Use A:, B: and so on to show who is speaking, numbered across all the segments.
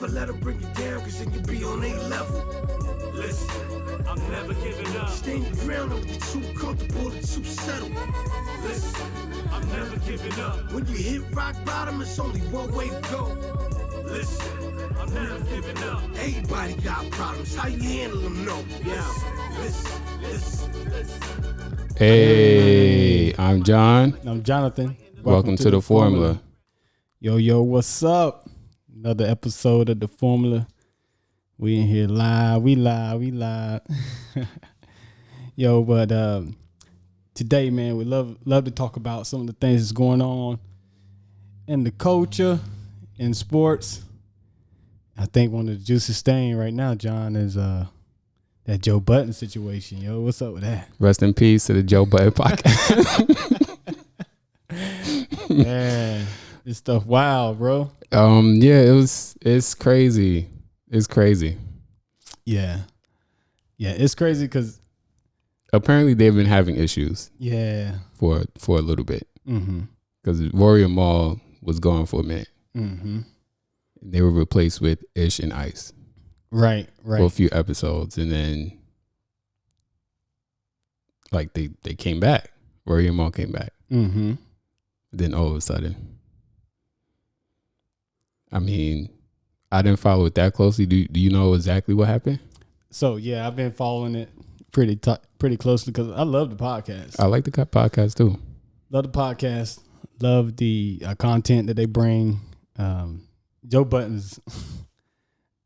A: Never let them bring you down, cause then you be on a level. Listen, I'm never giving up. Stand your ground, don't be too comfortable or too settled. Listen, I'm never giving up. When you hit rock bottom, it's only one way to go. Listen, I'm never giving up. Everybody got problems, how you handle them, no. Listen.
B: Hey, I'm John.
C: I'm Jonathan.
B: Welcome to the Formula.
C: Yo, what's up? Another episode of the Formula. We in here live. We live. Yo, but today, man, we love to talk about some of the things that's going on in the culture, in sports. I think one of the juiciest thing right now, John, is that Joe Budden situation. Yo, what's up with that?
B: Rest in peace to the Joe Budden Podcast.
C: Man, this stuff wild, bro.
B: Yeah, it's crazy. It's crazy.
C: Yeah, it's crazy because
B: apparently they've been having issues.
C: Yeah,
B: for a little bit. Because Rory was gone for a minute. They were replaced with Ish and Ice.
C: Right.
B: For a few episodes, and then like they came back. Rory and Maul came back. Then all of a sudden, I mean, I didn't follow it that closely. Do you know exactly what happened?
C: So yeah, I've been following it pretty closely because I love the podcast.
B: I like the podcast too.
C: Love the podcast. Love the content that they bring. Joe Budden's.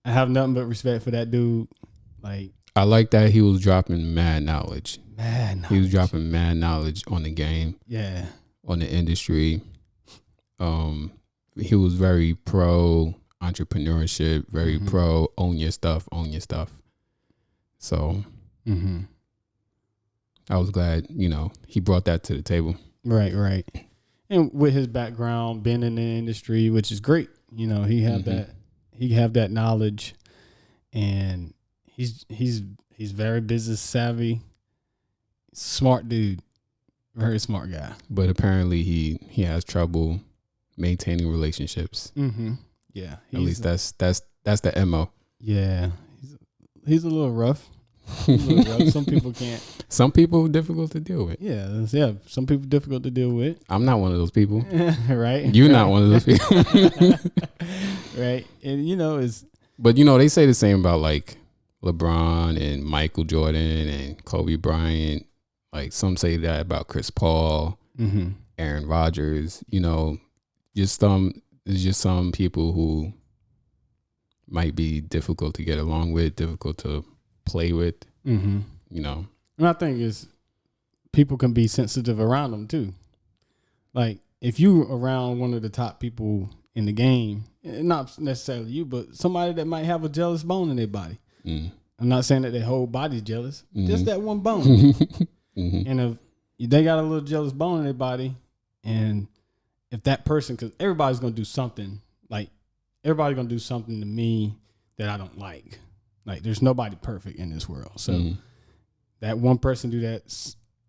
C: I have nothing but respect for that dude. Like,
B: I like that he was dropping mad knowledge. He was dropping mad knowledge on the game.
C: Yeah.
B: On the industry. He was very pro entrepreneurship, very pro own your stuff. So I was glad, he brought that to the table.
C: Right. And with his background, being in the industry, which is great. He have that knowledge, and he's very business savvy, smart dude, very smart guy.
B: But apparently he has trouble maintaining relationships.
C: Yeah,
B: at least that's the MO.
C: Yeah, he's a little rough. Some people can't.
B: Some people difficult to deal with.
C: Yeah. Some people difficult to deal with.
B: I'm not one of those people.
C: Right.
B: You're not one of those people.
C: Right. And
B: But they say the same about like LeBron and Michael Jordan and Kobe Bryant. Like some say that about Chris Paul, Aaron Rodgers. Just some people who might be difficult to get along with, difficult to play with. And
C: I think people can be sensitive around them too. Like if you around one of the top people in the game, not necessarily you, but somebody that might have a jealous bone in their body. I'm not saying that their whole body's jealous, just that one bone. And if they got a little jealous bone in their body, and if that person, because everybody's gonna do something, like everybody's gonna do something to me that I don't like. Like there's nobody perfect in this world, so that one person do that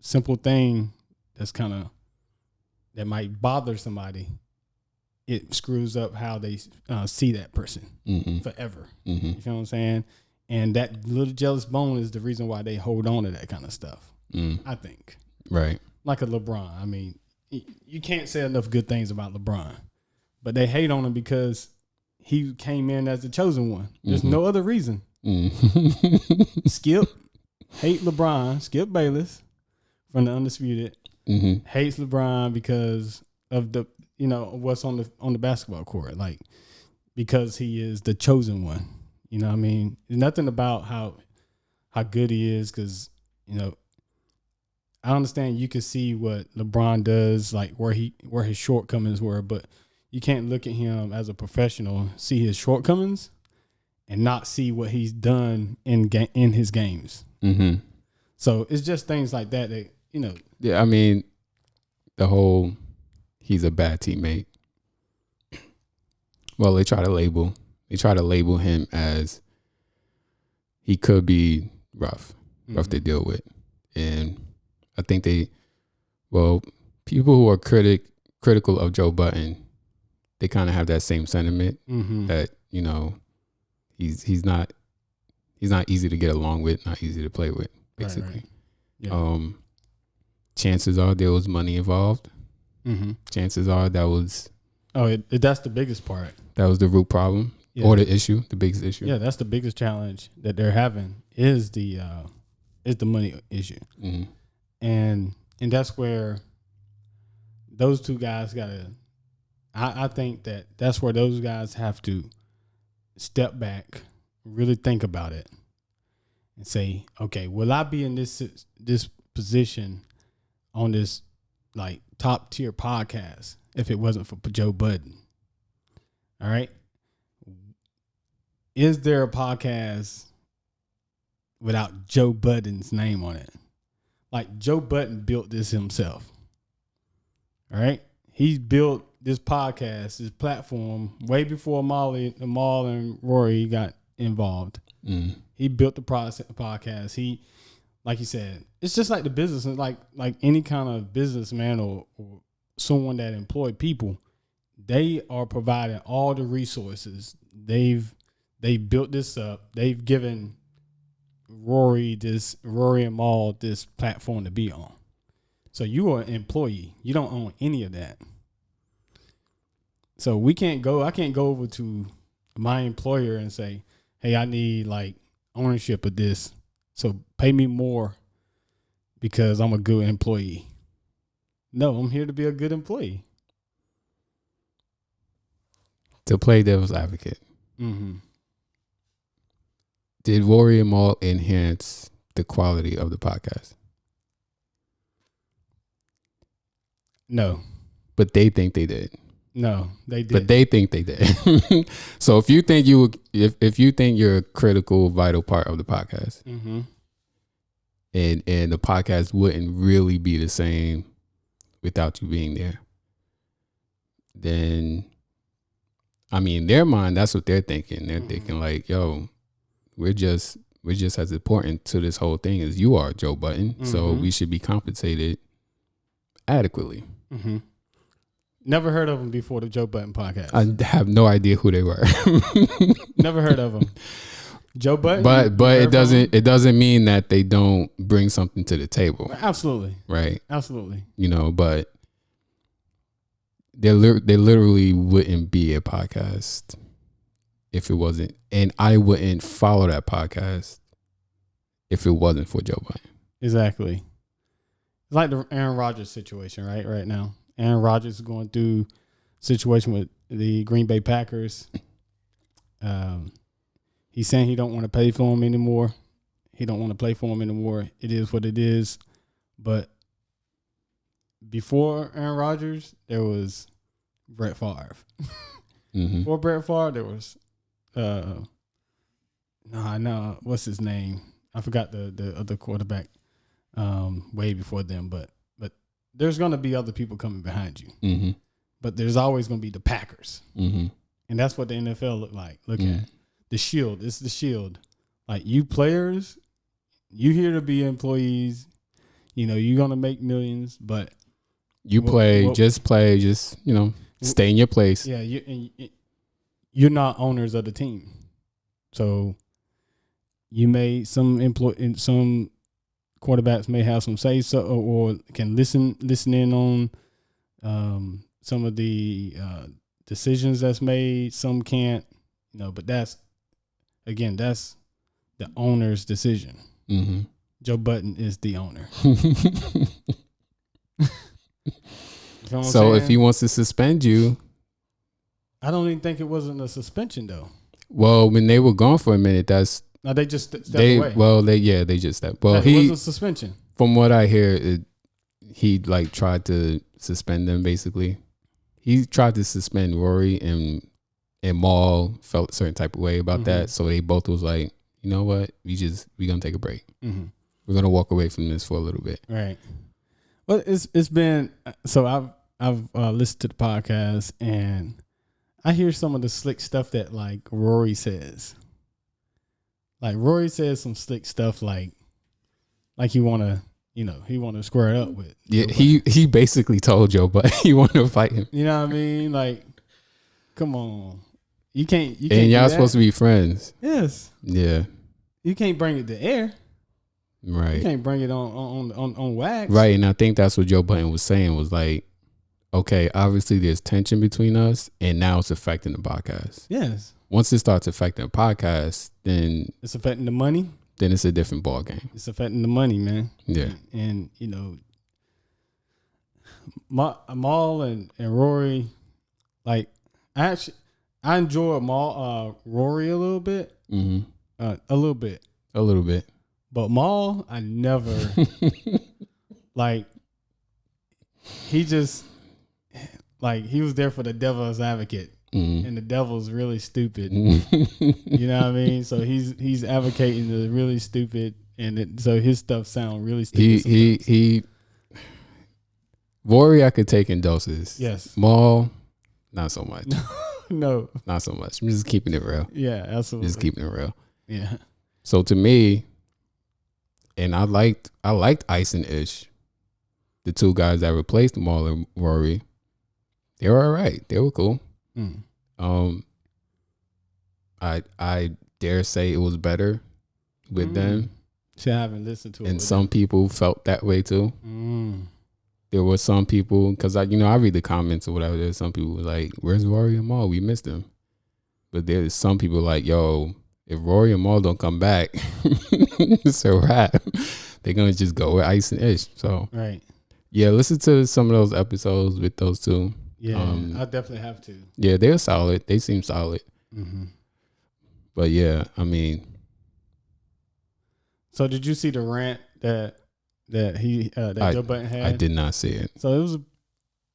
C: simple thing that might bother somebody. It screws up how they see that person forever. You feel what I'm saying? And that little jealous bone is the reason why they hold on to that kind of stuff. I think.
B: Right.
C: Like a LeBron. I mean, you can't say enough good things about LeBron, but they hate on him because he came in as the chosen one. There's no other reason. Skip hate LeBron. Skip Bayless from the Undisputed hates LeBron because of the what's on the basketball court, like because he is the chosen one. You know what I mean? There's nothing about how good he is, because I understand you can see what LeBron does, like where his shortcomings were, but you can't look at him as a professional, see his shortcomings, and not see what he's done in his games. So it's just things like that.
B: Yeah, I mean, the whole he's a bad teammate. Well, they try to label him as he could be rough to deal with, and I think people who are critical of Joe Budden, they kind of have that same sentiment that He's not easy to get along with, not easy to play with, basically.
C: Right. Yeah.
B: Chances are there was money involved.
C: Mm-hmm.
B: Chances are that was
C: that's the biggest part.
B: That was the root problem or the issue, the biggest issue.
C: Yeah, that's the biggest challenge that they're having is the money issue, and that's where those two guys gotta. I think that's where those guys have to step back, really think about it, and say, okay, will I be in this position on this like top tier podcast if it wasn't for Joe Budden? All right. Is there a podcast without Joe Budden's name on it? Like Joe Budden built this himself. All right. He's built this podcast, this platform way before Maul and Rory got involved. He built the podcast. He, like you said, it's just like the business, like any kind of businessman or someone that employ people. They are providing all the resources. They built this up. They've given Rory and Maul this platform to be on. So you are an employee. You don't own any of that. So I can't go over to my employer and say, hey, I need like ownership of this. So pay me more because I'm a good employee. No, I'm here to be a good employee.
B: To play devil's advocate. Did Rory and Maul enhance the quality of the podcast?
C: No.
B: But they think they did.
C: No, they did.
B: But they think they did. So if you think if you think you're a critical, vital part of the podcast, and the podcast wouldn't really be the same without you being there, then I mean, in their mind, that's what they're thinking. They're thinking like, yo, we're just as important to this whole thing as you are, Joe Budden. So we should be compensated adequately.
C: Never heard of them before the Joe Budden podcast.
B: I have no idea who they were.
C: Never heard of them. Joe Budden,
B: but it doesn't mean that they don't bring something to the table.
C: Absolutely,
B: right?
C: Absolutely.
B: You know, but they literally wouldn't be a podcast if it wasn't, and I wouldn't follow that podcast if it wasn't for Joe Budden.
C: Exactly. It's like the Aaron Rodgers situation, right now. Aaron Rodgers is going through a situation with the Green Bay Packers. He's saying he don't want to pay for him anymore. He don't want to play for him anymore. It is what it is. But before Aaron Rodgers, there was Brett Favre. Before Brett Favre, there was what's his name? I forgot the other quarterback. Way before them, but there's going to be other people coming behind you. But there's always going to be the Packers. And that's what the NFL look like. Look at the shield. It's the shield. Like, you players, you here to be employees. You know, you're going to make millions, but
B: you just stay in your place.
C: Yeah, you're not owners of the team. So you may some quarterbacks may have some say so or can listen in on some of the decisions that's made. Some can't, but that's the owner's decision. Joe Budden is the owner.
B: So if he wants to suspend you,
C: I don't even think it wasn't a suspension though.
B: Well, when they were gone for a minute,
C: no, they just stepped away.
B: Well, they just stepped. Well,
C: it was a suspension.
B: From what I hear, he like tried to suspend them. Basically, he tried to suspend Rory, and Maul felt a certain type of way about that. So they both was like, you know what, we gonna take a break. We're gonna walk away from this for a little bit.
C: Right. Well, it's been so I've listened to the podcast and I hear some of the slick stuff that like Rory says. Like Rory says some slick stuff like he wanna square it up with.
B: Yeah, he basically told Joe, but he wanted to fight him.
C: You know what I mean? Like, come on. You can't.
B: And y'all supposed to be friends.
C: Yes.
B: Yeah.
C: You can't bring it to air.
B: Right.
C: You can't bring it on wax.
B: Right. And I think that's what Joe Budden was saying was like, okay, obviously there's tension between us, and now it's affecting the podcast.
C: Yes.
B: Once it starts affecting the podcast, then
C: it's affecting the money.
B: Then it's a different ball game.
C: It's affecting the money, man.
B: Yeah.
C: And you know, Maul and Rory, like I enjoy Rory a little bit.
B: Mm-hmm.
C: A little bit.
B: A little bit.
C: But Maul, I never like. He just like he was there for the devil's advocate, and the devil's really stupid. You know what I mean? So he's advocating the really stupid, and so his stuff sound really stupid.
B: He Rory, I could take in doses.
C: Yes.
B: Maul, not so much.
C: No,
B: not so much. I'm just keeping it real.
C: Yeah, absolutely.
B: Just keeping it real.
C: Yeah.
B: So to me, and I liked Ice and Ish, the two guys that replaced Maul and Rory. They were all right. They were cool. I dare say it was better with them.
C: See, I haven't listened to it.
B: And some people felt that way too. There were some people, because I read the comments or whatever. There's some people like, "Where's Rory and Maul? We missed them." But there's some people like, "Yo, if Rory and Maul don't come back, it's a wrap. They're gonna just go with Ice and Ish." So
C: right.
B: Yeah, listen to some of those episodes with those two.
C: Yeah, I definitely have to.
B: Yeah, they're solid. They seem solid.
C: Mm-hmm.
B: But yeah, I mean.
C: So did you see the rant that Joe Budden had?
B: I did not see it.
C: So it was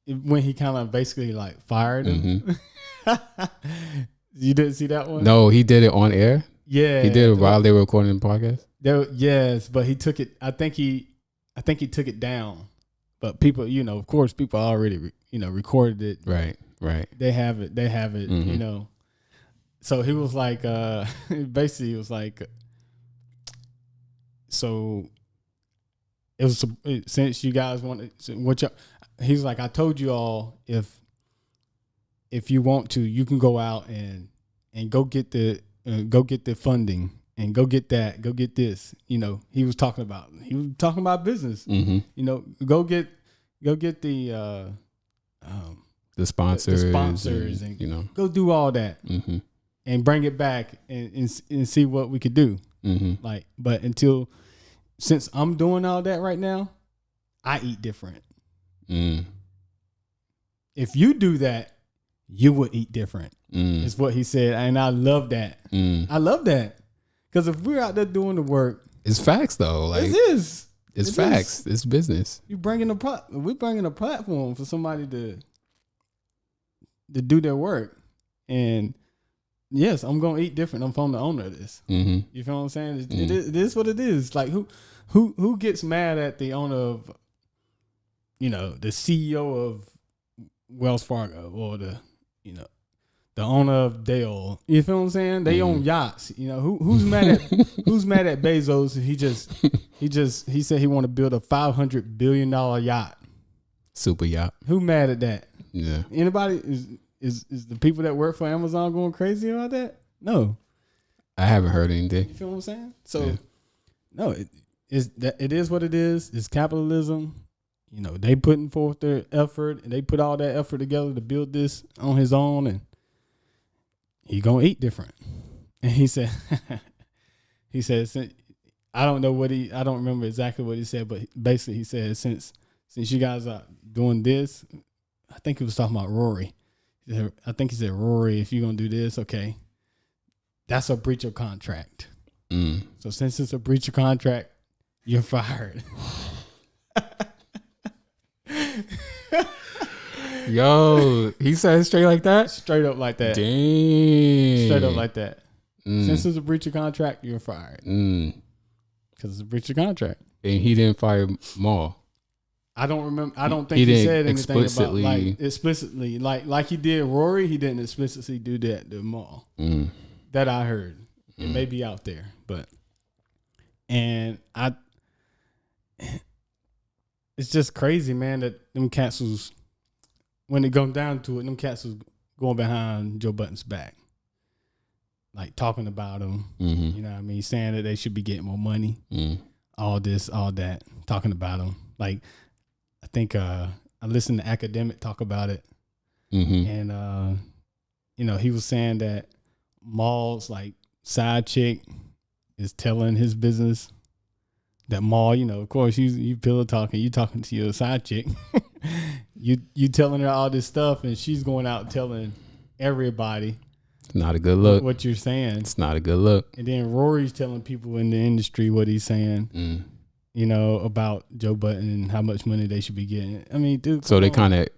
C: when he kind of basically like fired him. Mm-hmm. You didn't see that one?
B: No, he did it on air.
C: Yeah,
B: he did it while they were recording the podcast.
C: Yes, but he took it. I think he took it down. But people, of course, people already, recorded it.
B: Right.
C: They have it. Mm-hmm. So he was like, basically, he was like, so it was since you guys wanted he's like, I told you all if you want to, you can go out and go get the funding and go get this. He was talking about business.
B: Mm-hmm.
C: Go get the
B: sponsors,
C: and go do all that,
B: mm-hmm.
C: and bring it back and see what we could do.
B: Mm-hmm.
C: But since I'm doing all that right now, I eat different. If you do that, you would eat different. Is what he said, and I love that. I love that. Because if we're out there doing the work,
B: it's facts though. Like
C: it's
B: facts. It's business.
C: We're bringing a platform for somebody to do their work, and yes, I'm gonna eat different. I'm from the owner of this.
B: Mm-hmm.
C: You feel what I'm saying? It is what it is. Like who gets mad at the owner of, the CEO of Wells Fargo or the owner of Dale? You feel what I'm saying? They own yachts. Who's mad at Bezos? He said he want to build a $500 billion yacht,
B: super yacht.
C: Who mad at that?
B: Yeah.
C: Anybody is the people that work for Amazon going crazy about that? No,
B: I haven't heard anything.
C: You feel what I'm saying? So no, it is what it is. It's capitalism. They putting forth their effort, and they put all that effort together to build this on his own, and he gonna eat different. And he said, I don't remember exactly what he said, but basically he said, since you guys are doing this, I think he was talking about Rory. I think he said, Rory, if you're gonna do this, okay, that's a breach of contract. So since it's a breach of contract, you're fired.
B: Yo, he said it straight like that?
C: Straight up like that.
B: Damn.
C: Straight up like that. Since it's a breach of contract, you're fired. Because it's a breach of contract.
B: And he didn't fire Maul.
C: I don't remember. I don't think he said anything about explicitly like he did Rory. He didn't explicitly do that to Maul. That I heard. It may be out there, but it's just crazy, man, that them cats was, when it comes down to it, them cats was going behind Joe Budden's back. like talking about them.
B: Mm-hmm.
C: You know what I mean? Saying that they should be getting more money.
B: Mm.
C: All this, all that, talking about them. Like, I think I listened to Academic talk about it.
B: Mm-hmm.
C: And, you know, he was saying that Maul's like side chick is telling his business. That Maul, you know, of course, you pillow talking, you talking to your side chick. you telling her all this stuff, and she's going out telling everybody.
B: It's not a good look.
C: What you're saying.
B: It's not a good look.
C: And then Rory's telling people in the industry what he's saying, you know, about Joe Budden and how much money they should be getting. I mean, dude.
B: So they kind of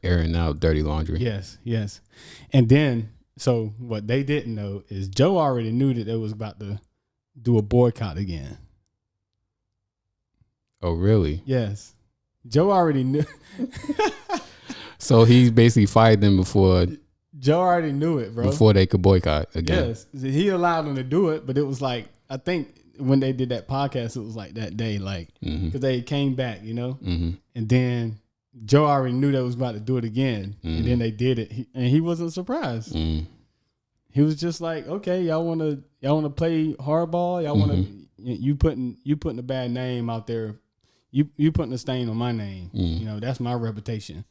B: airing out dirty laundry.
C: Yes. And then, so what they didn't know is Joe already knew that they was about to do a boycott again.
B: Oh, really?
C: Yes. Joe already knew.
B: So he basically fired them before.
C: Joe already knew it, bro.
B: Before they could boycott again.
C: Yes. He allowed them to do it, but it was like, I think when they did that podcast, it was like that day, like, because they came back, you know?
B: Mm-hmm.
C: And then Joe already knew they was about to do it again. And then they did it. And he wasn't surprised. He was just like, okay, y'all want to play hardball? Y'all want to, you putting a bad name out there. You putting a stain on my name. You know, that's my reputation.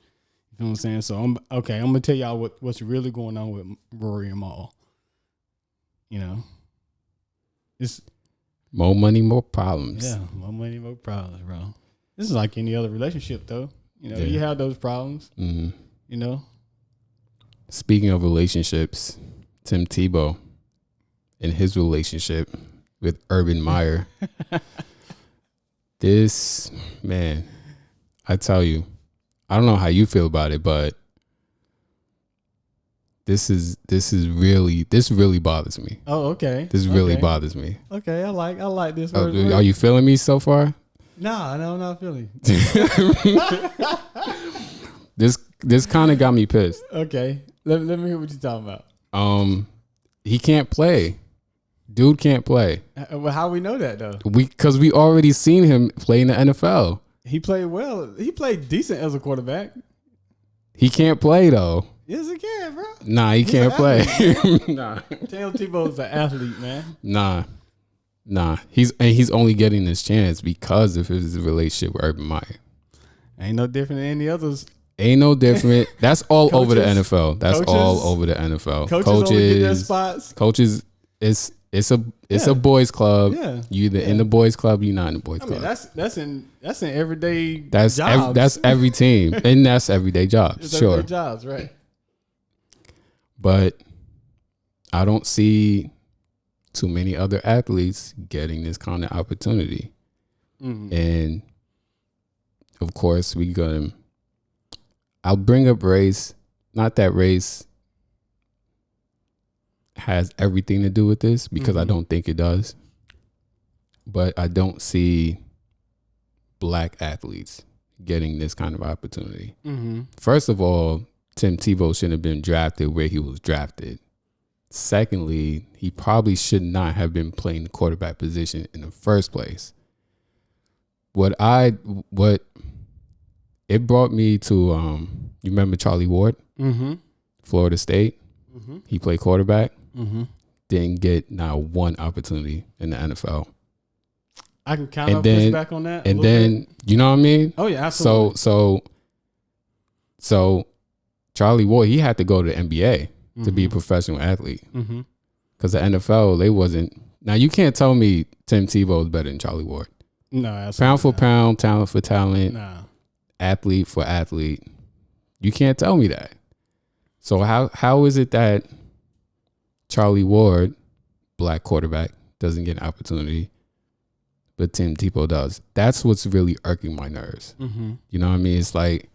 C: You know what I'm saying? So I'm going to tell y'all what's really going on with Rory and Maul. You know, it's
B: more money, more problems.
C: Yeah, more money, more problems, bro. This is like any other relationship, though. You know, you have those problems. You know.
B: Speaking of relationships, Tim Tebow and his relationship with Urban Meyer. This, man, I tell you, I don't know how you feel about it, but this really bothers me.
C: Oh, okay.
B: This really bothers me.
C: Okay, I like this.
B: Are you feeling me so far?
C: Nah, no, I'm not feeling.
B: This kind of got me pissed.
C: Okay, let me hear what you're talking about.
B: He can't play. Dude can't play.
C: Well, how we know that though?
B: Because we already seen him play in the NFL.
C: He played well. He played decent as a quarterback.
B: He can't play though.
C: Yes, he can, bro.
B: Nah, he can't play. Nah.
C: Tim Tebow's an athlete, man.
B: Nah. He's only getting this chance because of his relationship with Urban Meyer.
C: Ain't no different than any others.
B: Ain't no different. That's all
C: Coaches,
B: over the NFL. That's
C: coaches,
B: all over the NFL.
C: Coaches only get their spots.
B: Coaches, it's a boys club.
C: Yeah.
B: You either in the boys club, you're not in the boys club.
C: That's in everyday
B: jobs. That's every team, and that's everyday jobs.
C: It's
B: sure,
C: everyday jobs, right?
B: But I don't see too many other athletes getting this kind of opportunity, and of course I'll bring up race. Not that race has everything to do with this, because I don't think it does. But I don't see black athletes getting this kind of opportunity. First of all, Tim Tebow shouldn't have been drafted where he was drafted. Secondly, he probably should not have been playing the quarterback position in the first place. What it brought me to, you remember Charlie Ward? Florida State. He played quarterback. Didn't get not one opportunity in the NFL.
C: I can kind of push back on that.
B: And then,
C: bit.
B: You know what I mean?
C: Oh yeah, absolutely.
B: So Charlie Ward, he had to go to the NBA to be a professional athlete. Because the NFL, they wasn't. Now you can't tell me Tim Tebow is better than Charlie Ward.
C: No, absolutely
B: pound for pound, talent for talent, athlete for athlete. You can't tell me that. So how is it that Charlie Ward, black quarterback, doesn't get an opportunity, but Tim Tebow does? That's what's really irking my nerves. You know what I mean? It's like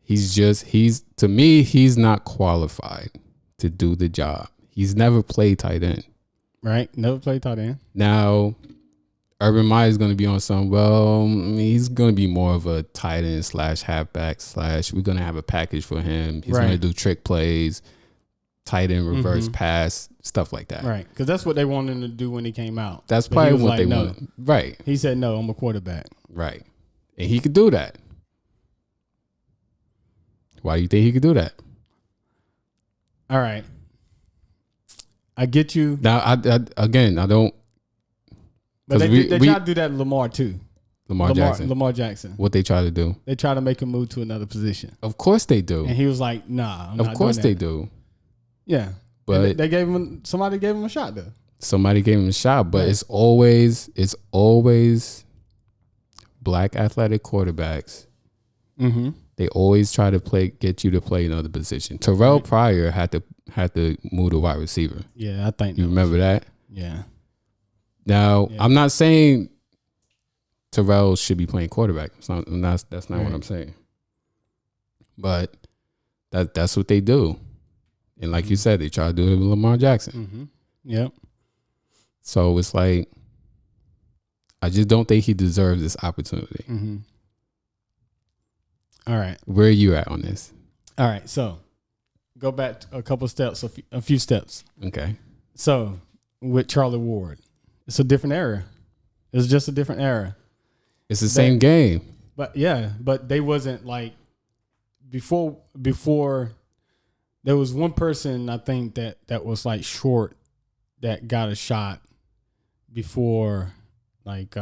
B: to me, he's not qualified to do the job. He's never played tight end.
C: Right? Never played tight end.
B: Now, Urban Meyer is going to be on some, he's going to be more of a tight end / halfback / we're going to have a package for him. He's going to do trick plays, tight end reverse pass, stuff like that.
C: Right. Because that's what they wanted him to do when he came out.
B: That's probably what they wanted. Right.
C: He said, no, I'm a quarterback.
B: Right. And he could do that. Why do you think he could do that?
C: All right. I get you.
B: Now, I don't.
C: But they try to do that to Lamar too.
B: Lamar
C: Jackson.
B: What they try to do?
C: They try to make him move to another position.
B: Of course they do.
C: And he was like, "Nah, I'm
B: of
C: not
B: course
C: doing
B: they
C: that."
B: do.
C: Yeah,
B: but
C: they gave him. Somebody gave him a shot though.
B: Somebody gave him a shot, but it's always black athletic quarterbacks.
C: Mm-hmm.
B: They always try to get you to play another position. Terrell Pryor had to move to wide receiver.
C: Yeah, I think
B: you remember that.
C: Yeah.
B: Now I'm not saying Terrell should be playing quarterback. That's not what I'm saying. But that's what they do, and like you said, they try to do it with Lamar Jackson.
C: Mm-hmm. Yep.
B: So it's like, I just don't think he deserves this opportunity.
C: Mm-hmm. All right.
B: Where are you at on this?
C: All right. So go back a couple steps, a few steps.
B: Okay.
C: So with Charlie Ward, it's a different era. It's just a different era.
B: It's the same game.
C: But they wasn't like before there was one person I think that was like short that got a shot before like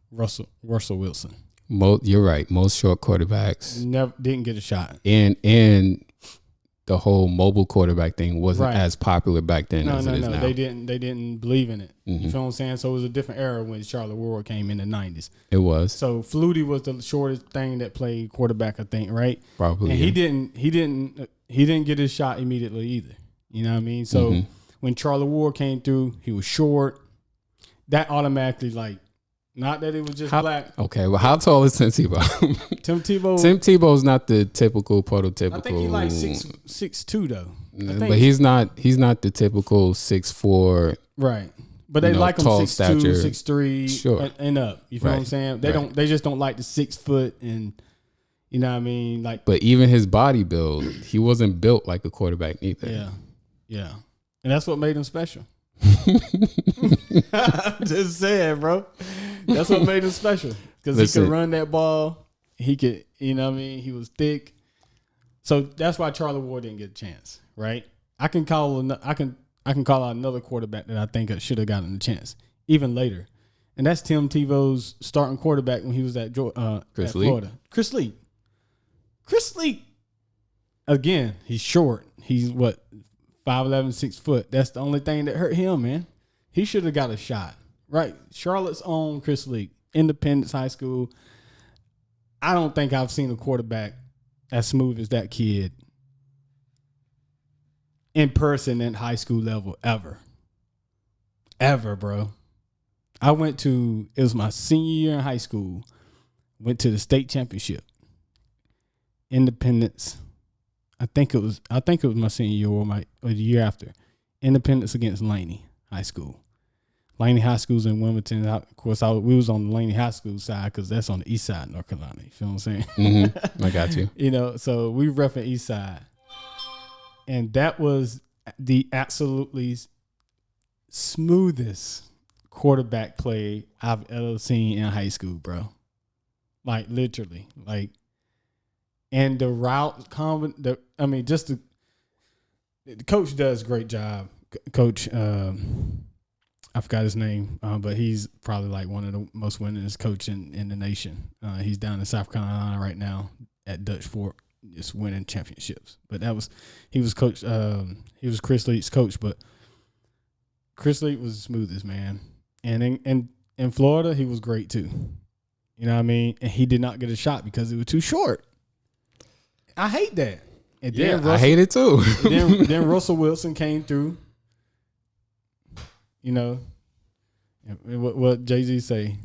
C: Russell Wilson.
B: You're right. Most short quarterbacks
C: never didn't get a shot.
B: And the whole mobile quarterback thing wasn't as popular back then as it is now.
C: They didn't believe in it.
B: Mm-hmm.
C: You feel what I'm saying? So it was a different era when Charlie Ward came in the 90s.
B: It was.
C: So Flutie was the shortest thing that played quarterback, I think, right?
B: Probably.
C: And he didn't get his shot immediately either. You know what I mean? So when Charlie Ward came through, he was short. That automatically, like, not that it was just black.
B: Okay, well, how tall is Tim Tebow?
C: Tim Tebow.
B: Tim Tebow's not the prototypical.
C: I think he's like 6'2" though.
B: But he's not the typical 6'4".
C: Right. But they like him 6'2", 6'3",
B: sure,
C: and up. You feel what I'm saying? They just don't like the 6 foot and you know what I mean? Like,
B: but even his body build, he wasn't built like a quarterback either.
C: Yeah. And that's what made him special. I'm just saying, bro. That's what made him special. Because he could run that ball. He could, you know what I mean? He was thick. So that's why Charlie Ward didn't get a chance, right? I can call out another quarterback that I think should have gotten a chance, even later. And that's Tim Tebow's starting quarterback when he was at Florida. Chris Leak. Chris Leak, again, he's short. He's 5'11", 6 foot. That's the only thing that hurt him, man. He should have got a shot. Right. Charlotte's own Chris Leak, Independence High School. I don't think I've seen a quarterback as smooth as that kid in person at high school level ever. Ever, bro. It was my senior year in high school. Went to the state championship. Independence. I think it was my senior year or the year after. Independence against Laney High School. Laney High School's in Wilmington. Of course, we was on the Laney High School side because that's on the east side of North Carolina. You feel what I'm saying?
B: Mm-hmm. I got you.
C: You know, so we repping east side. And that was the absolutely smoothest quarterback play I've ever seen in high school, bro. Like, literally. Like, and the route, the coach does a great job. Coach, I forgot his name, but he's probably like one of the most winningest coach in the nation. He's down in South Carolina right now at Dutch Fork, just winning championships. But he was Chris Leak's coach, but Chris Leak was the smoothest, man. And in Florida, he was great too. You know what I mean? And he did not get a shot because it was too short. I hate that. And then
B: I hate it too.
C: then Russell Wilson came through. You know, what Jay-Z say?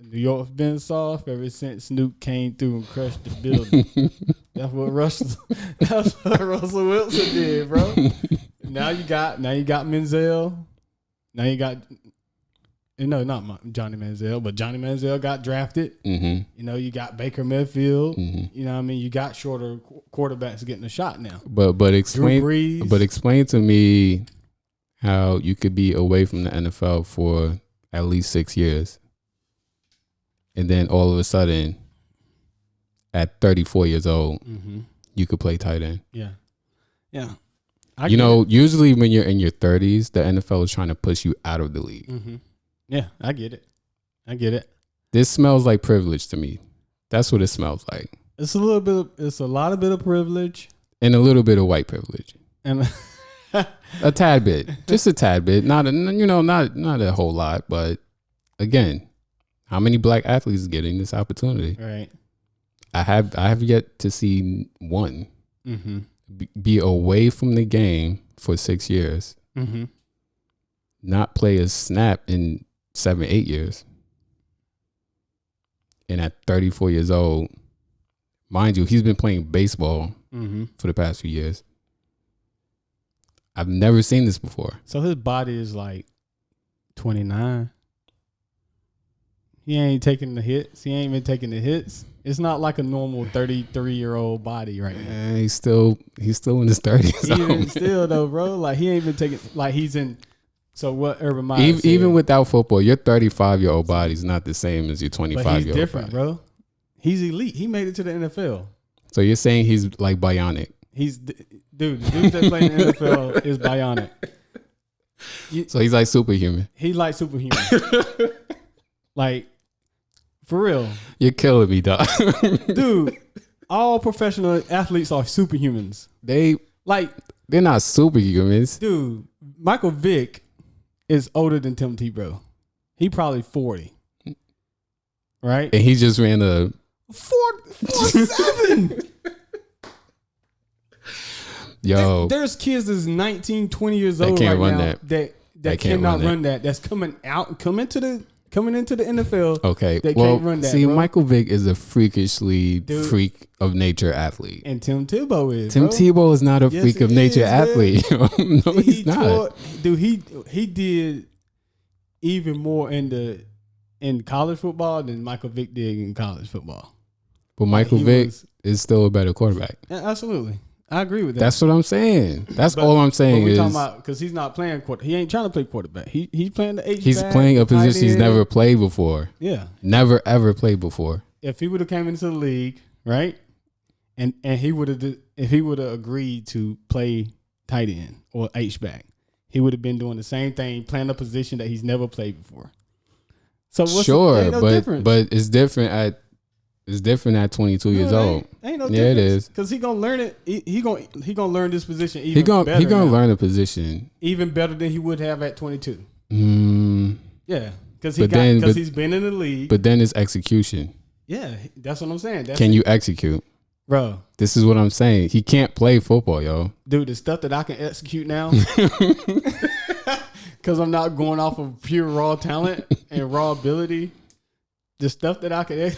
C: New York's been soft ever since Snoop came through and crushed the building. That's what Russell Wilson did, bro. Now you got Manziel. Now you got not Johnny Manziel, but Johnny Manziel got drafted.
B: Mm-hmm.
C: You know, you got Baker Mayfield.
B: Mm-hmm.
C: You know what I mean? You got shorter quarterbacks getting a shot now.
B: But explain to me how you could be away from the NFL for at least 6 years. And then all of a sudden, at 34 years old, you could play tight end.
C: Yeah.
B: Usually when you're in your 30s, the NFL is trying to push you out of the league.
C: Mm-hmm. Yeah, I get it.
B: This smells like privilege to me. That's what it smells like.
C: It's a lot of bit of privilege.
B: And a little bit of white privilege.
C: And
B: a tad bit. Just a tad bit. Not a whole lot, but again, how many black athletes are getting this opportunity?
C: Right.
B: I have yet to see one be away from the game for 6 years, not play a snap in 7-8 years, and at 34 years old, mind you, he's been playing baseball for the past few years. I've never seen this before.
C: So his body is like 29. He ain't taking the hits. He ain't been taking the hits. It's not like a normal 33-year-old body right now.
B: He's still in his 30s.
C: Even still though, bro. Like he ain't been taking. Like he's in. So what Urban Meyer said,
B: even without football, your 35-year-old body is not the same as your 25-year-old.
C: But he's different, bro. He's elite. He made it to the NFL.
B: So you're saying he's like bionic?
C: The dudes that play in the NFL is bionic.
B: So he's like superhuman.
C: He like superhuman. Like, for real.
B: You're killing me, dog.
C: Dude, all professional athletes are superhumans.
B: They're not superhumans.
C: Dude, Michael Vick is older than Tim Tebow. He probably 40. Right?
B: And he just ran a
C: 4.7.
B: Yo.
C: There's kids that's 19, 20 years old
B: can't
C: right
B: run
C: now that cannot run that. That's coming into the NFL.
B: Okay.
C: They can't run that.
B: See,
C: bro.
B: Michael Vick is a freakishly freak of nature athlete.
C: And Tim Tebow is.
B: Tim
C: bro.
B: Tebow is not a freak of nature athlete. No, he's not.
C: Dude, he did even more in college football than Michael Vick did in college football.
B: But Michael Vick is still a better quarterback.
C: Yeah, absolutely. I agree with that.
B: That's what I'm saying. That's all I'm saying.
C: We're talking about because he's not playing quarter. He ain't trying to play quarterback. He's playing the H.
B: He's playing a position he's never played before.
C: Yeah,
B: never ever played before.
C: If he would have came into the league, right, and he would have agreed to play tight end or H back, he would have been doing the same thing, playing a position that he's never played before. So
B: but it's different at. It's different at 22 years old.
C: Ain't no
B: difference. Yeah, it is.
C: Because he gonna learn it. He gonna learn this position
B: even better. He gonna learn a position
C: even better than he would have at 22. Yeah, because he's been in the league.
B: But then it's execution.
C: Yeah, that's what I'm saying.
B: Can you execute,
C: bro?
B: This is what I'm saying. He can't play football, yo.
C: Dude, the stuff that I can execute now, because I'm not going off of pure raw talent and raw ability. The stuff that I can.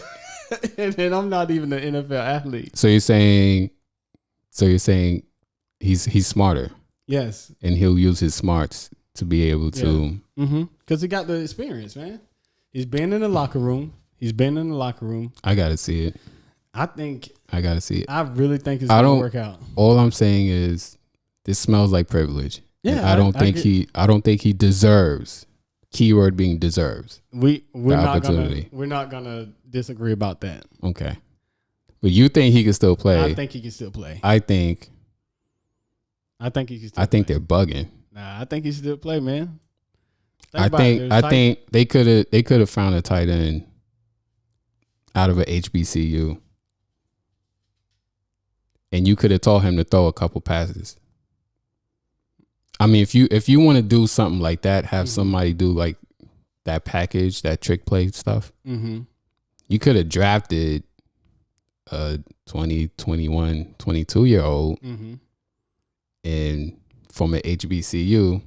C: And I'm not even an NFL athlete.
B: So you're saying he's smarter.
C: Yes.
B: And he'll use his smarts to be able to.
C: Because he got the experience, man. He's been in the locker room.
B: I gotta see it.
C: I
B: gotta see it.
C: I really think it's gonna work out.
B: All I'm saying is this smells like privilege.
C: Yeah.
B: I don't think he deserves. Keyword being deserves.
C: We're not gonna disagree about that.
B: Okay. But you think he can still play?
C: I think he can still play.
B: I think
C: he can still
B: I think they're bugging.
C: Nah, I think he should still play, man.
B: I think they could have found a tight end out of a HBCU. And you could have taught him to throw a couple passes. I mean, if you want to do something like that, have somebody do like that package, that trick play stuff. You could have drafted a 20, 21, 22-year-old and from an HBCU.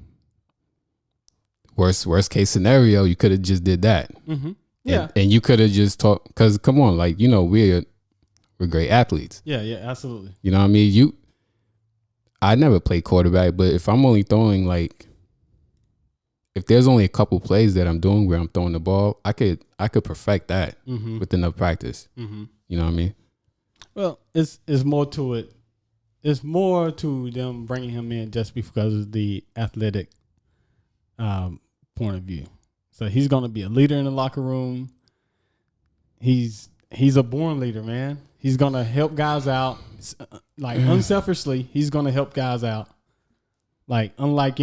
B: Worst case scenario, you could have just did that.
C: Yeah.
B: And you could have just taught, because come on, like, we're great athletes.
C: Yeah, absolutely.
B: You know what I mean? I never played quarterback, but if I'm only throwing if there's only a couple plays that I'm doing where I'm throwing the ball, I could perfect that with enough practice. You know what I mean? Well,
C: it's more to it. It's more to them bringing him in just because of the athletic point of view. So he's going to be a leader in the locker room. He's a born leader, man. He's going to help guys out. Unselfishly, he's going to help guys out. Like unlike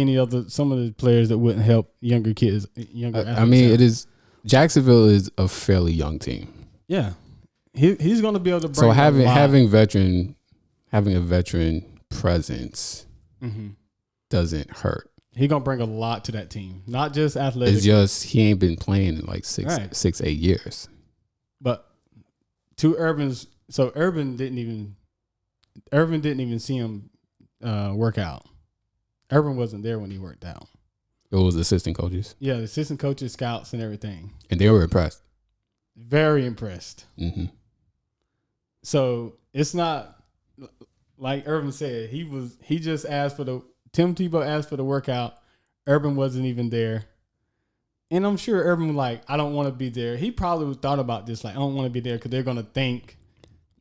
C: some of the players that wouldn't help younger kids,
B: I mean, it is Jacksonville is a fairly young team.
C: Yeah, he's going to be able to bring.
B: So having a veteran presence doesn't hurt.
C: He's going to bring a lot to that team, not just athletic.
B: It's just he ain't been playing in like 8 years.
C: But to Urban's, so Urban didn't even see him work out. Urban wasn't there when he worked out.
B: It was assistant coaches.
C: Yeah, the assistant coaches, scouts, and everything.
B: And they were impressed.
C: Very impressed.
B: Mm-hmm.
C: So it's not like Urban said. He just asked for Tim Tebow asked for the workout. Urban wasn't even there. And I'm sure Urban was like, I don't want to be there. He probably thought about this, like, I don't want to be there because they're going to think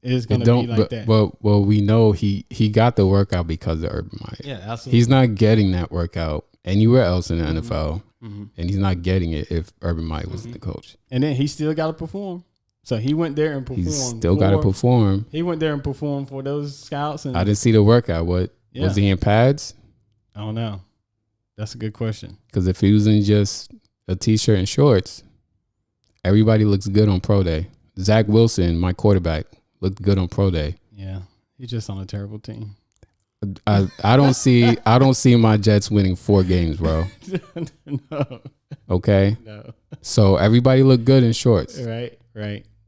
C: it's going to be like that.
B: Well, we know he got the workout because of Urban Meyer.
C: Yeah, absolutely.
B: He's not getting that workout anywhere else in the NFL, and he's not getting it if Urban Meyer wasn't the coach.
C: And then he still got to perform. So he went there and performed.
B: He's still got to perform.
C: He went there and performed for those scouts. And
B: I didn't see the workout. Was he in pads?
C: I don't know. That's a good question.
B: Because if he was in just a t-shirt and shorts, everybody looks good on pro day. Zach Wilson, my quarterback, looked good on pro day.
C: Yeah, he's just on a terrible team.
B: I don't see my Jets winning 4 games, bro.
C: No.
B: Okay.
C: No.
B: So everybody looked good in shorts.
C: Right.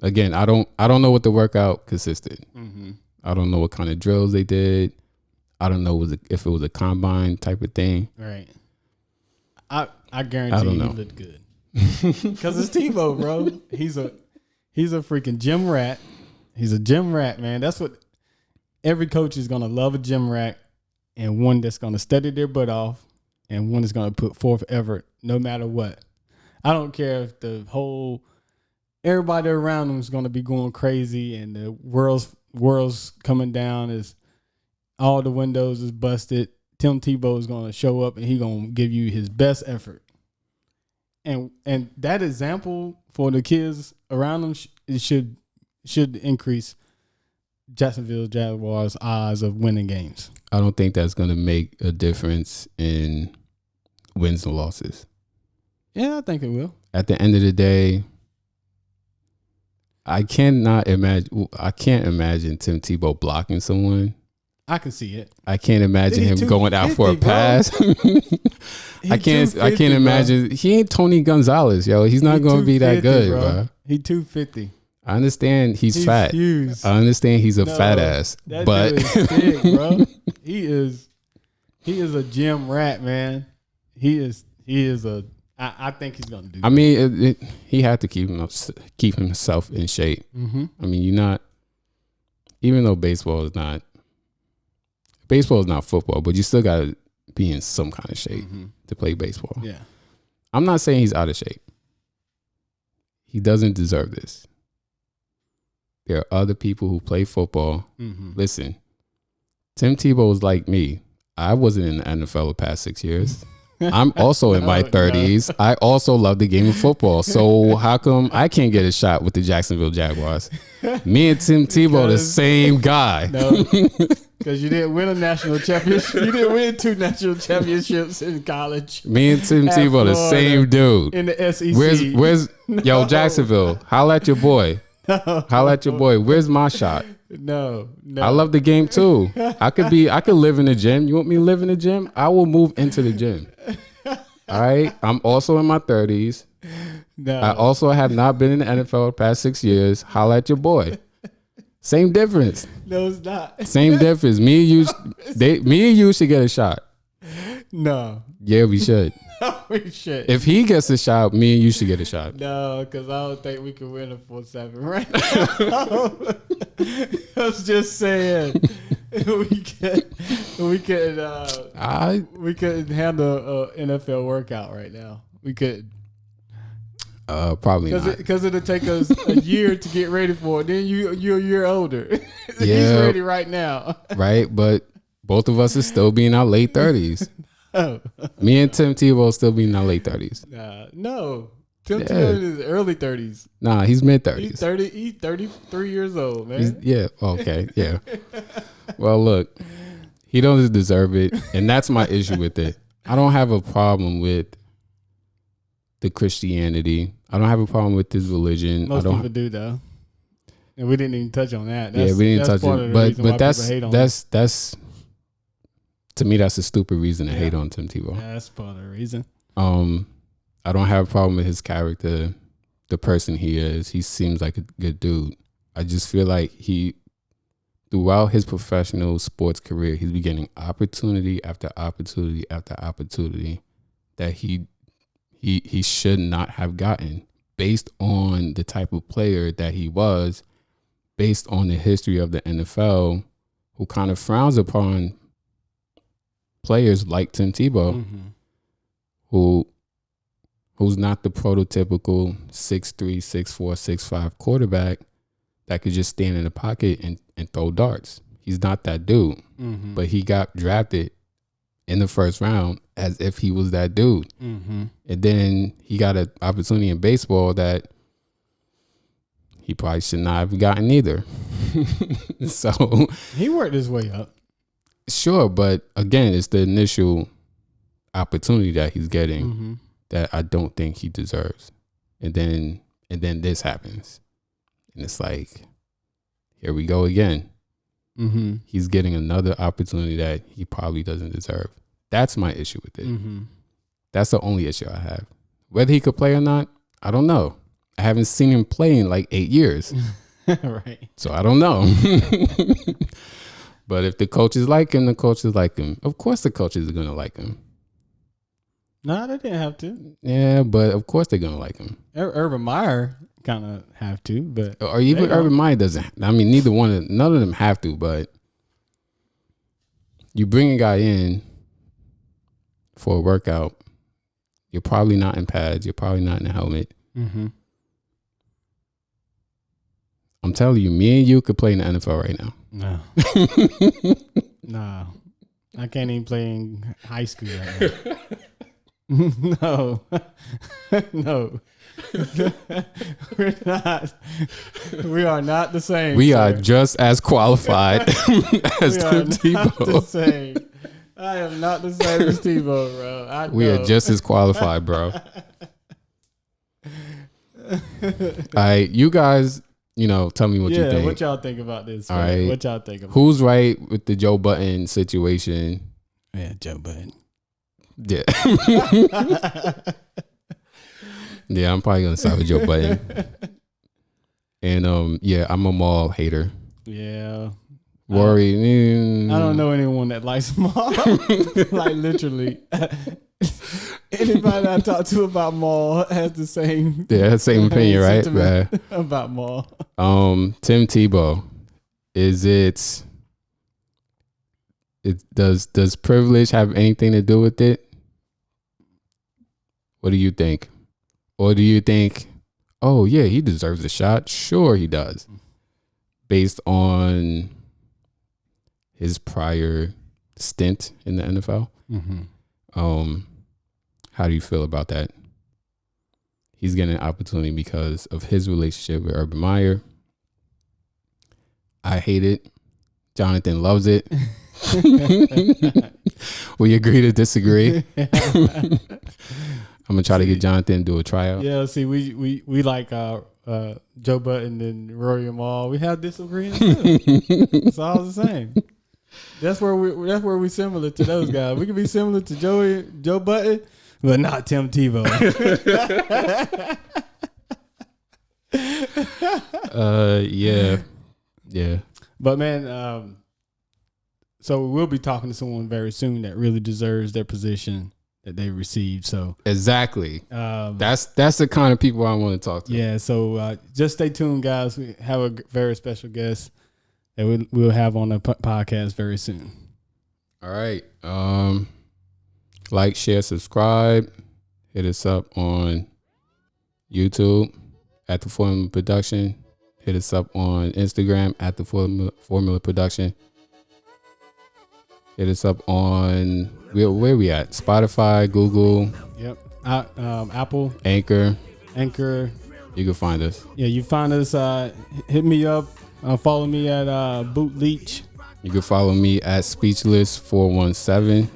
B: Again, I don't know what the workout consisted.
C: Mm-hmm.
B: I don't know what kind of drills they did. I don't know if it was a combine type of thing.
C: Right. I guarantee he looked good. Because it's Tebow, bro. He's a freaking gym rat. He's a gym rat, man. That's what every coach is gonna love, a gym rat, and one that's gonna study their butt off, and one that's gonna put forth effort no matter what. I don't care if everybody around them is gonna be going crazy and the world's coming down, is all the windows is busted. Tim Tebow is gonna show up and he gonna give you his best effort. And that example for the kids around them should increase Jacksonville Jaguars' odds of winning games.
B: I don't think that's going to make a difference in wins and losses.
C: Yeah, I think it will.
B: At the end of the day, I can't imagine Tim Tebow blocking someone.
C: I can see it.
B: I can't imagine him going out for a pass. I can't imagine. Bro. He ain't Tony Gonzalez, yo. He's not going to be that good, bro.
C: He 250.
B: I understand he's fat.
C: Huge.
B: I understand he's a fat ass. But
C: dude is big, bro. He is a gym rat, man. He is a. I think he's gonna do.
B: I mean, he had to keep himself in shape.
C: Mm-hmm.
B: I mean, you're not. Even though baseball is not football, but you still gotta be in some kind of shape to play baseball.
C: Yeah.
B: I'm not saying he's out of shape. He doesn't deserve this. There are other people who play football. Mm-hmm. Listen, Tim Tebow was like me. I wasn't in the NFL the past 6 years. I'm also in my 30s. I also love the game of football. So how come I can't get a shot with the Jacksonville Jaguars? Me and Tim Tebow, the same guy. No,
C: because you didn't win a national championship. You didn't win 2 national championships in college.
B: Me and Tim Tebow, the same dude.
C: In the SEC.
B: Where's yo, Jacksonville? Holla at your boy. No. Holla at your boy. Where's my shot?
C: No.
B: I love the game too. I could live in the gym. You want me to live in the gym? I will move into the gym. All right. I'm also in my 30s. No. I also have not been in the NFL the past 6 years. Holla at your boy. Same difference.
C: No, it's not.
B: Same difference. Me and you should get a shot.
C: No.
B: Yeah, we should.
C: We should.
B: If he gets a shot, me and you should get a shot.
C: No, because I don't think we can win a 4-7 right now. I was just saying we couldn't handle an NFL workout right now. We couldn't.
B: Probably not.
C: Because it'll take us a year to get ready for it. Then you're a year older. Yeah. He's ready right now.
B: Right, but both of us is still be in our late 30s. Oh. Me and Tim Tebow still be in our late 30s.
C: No. Tim Tebow is early 30s.
B: Nah, he's mid 30s.
C: He's 33 years old, man.
B: Yeah, okay, yeah. Well, look, He doesn't deserve it, and that's my issue with it. I don't have a problem with the Christianity. I don't have a problem with his religion.
C: Most people do though, and we didn't even touch on that.
B: We didn't touch it, but that's to me that's a stupid reason to hate on Tim Tebow.
C: Yeah, that's part of the reason.
B: I don't have a problem with his character, the person he is. He seems like a good dude. I just feel like throughout his professional sports career, he's been getting opportunity after opportunity after opportunity that he should not have gotten based on the type of player that he was, based on the history of the NFL, who kind of frowns upon players like Tim Tebow, who's not the prototypical 6'3", 6'4", 6'5" quarterback that could just stand in the pocket and throw darts. He's not that dude. But he got drafted in the first round as if he was that dude. And then he got an opportunity in baseball that he probably should not have gotten either. So
C: he worked his way up.
B: Sure, but again, it's the initial opportunity that he's getting that I don't think he deserves. And then this happens. And it's like, here we go again. He's getting another opportunity that he probably doesn't deserve. That's my issue with it. That's the only issue I have. Whether he could play or not, I don't know. I haven't seen him play in like 8 years.
C: Right.
B: So I don't know. But if the coaches like him, the coaches like him. Of course the coaches are going to like him.
C: No, they didn't have to.
B: Yeah, but of course they're going to like him.
C: Urban Meyer kind of have to, but
B: or even Urban Meyer doesn't. I mean, none of them have to. But you bring a guy in for a workout, you're probably not in pads. You're probably not in a helmet. I'm telling you, me and you could play in the NFL right now.
C: No, no, I can't even play in high school right now. No. We're not. We are not the same.
B: We are just as qualified as Tim Tebow.
C: The same. I am not the same as Tebow, bro.
B: We are just as qualified, bro. All right, you guys, tell me what you think.
C: What y'all think about this?
B: All right.
C: What y'all think about
B: who's right with the Joe Budden situation?
C: Yeah, Joe Budden.
B: Yeah. Yeah, I'm probably gonna side with Joe Budden. And I'm a Maul hater.
C: Yeah.
B: Rory.
C: I don't know anyone that likes Maul. Like literally. Anybody I talk to about Maul has the same
B: opinion, right?
C: About Maul.
B: Tim Tebow. Does privilege have anything to do with it? What do you think? Or do you think, oh yeah, he deserves a shot? Sure he does. Based on his prior stint in the NFL. How do you feel about that? He's getting an opportunity because of his relationship with Urban Meyer. I hate it. Jonathan loves it. We agree to disagree. I'm gonna try to get Jonathan to do a tryout.
C: Yeah, see, we like Joe Budden and Rory and Maul. We have disagreements too. It's all the same. That's where we similar to those guys. We can be similar to Joe Budden, but not Tim Tebow.
B: Yeah.
C: But man, so we'll be talking to someone very soon that really deserves their position that they received. So
B: exactly, that's the kind of people I want to talk to.
C: Yeah. So just stay tuned, guys. We have a very special guest that we'll have on the podcast very soon.
B: All right. Like, share, subscribe. Hit us up on YouTube at The Formula Production. Hit us up on Instagram at The Formula Production. Hit us up on where we at? Spotify, Google.
C: Yep. Apple.
B: Anchor.
C: You
B: can find us.
C: Yeah, you find us. Hit me up. Follow me at Boot Leech
B: You can follow me at Speechless417.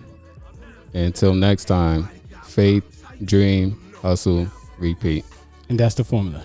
B: And until next time, faith, dream, hustle, repeat.
C: And that's the formula.